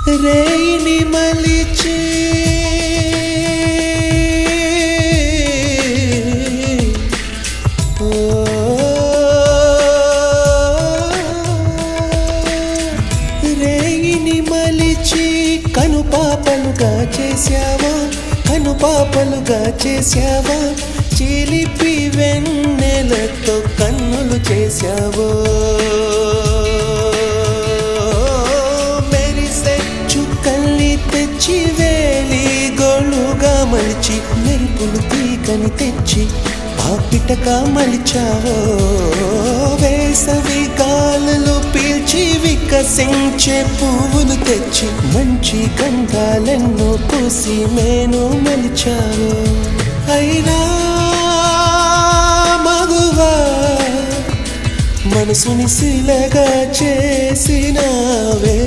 rainy మలిచి rainy మలిచి కనుపాపలుగా చేశావా చిలిపి వెన్నెలతో కన్నులు చేశావో మెరిసే చుక్కల్ని తెచ్చి వేలి గోళ్ళుగా మలిచి మెరుపులు తీగని తెచ్చి పాపిటక మలిచావో వేసవి గాలులు పీల్చి వికసించే పువ్వులు తెచ్చి మంచి గంధాలెన్నో పూసి మేను మలిచావో అయినా మగువా మనసుని శిలగా చేసినావే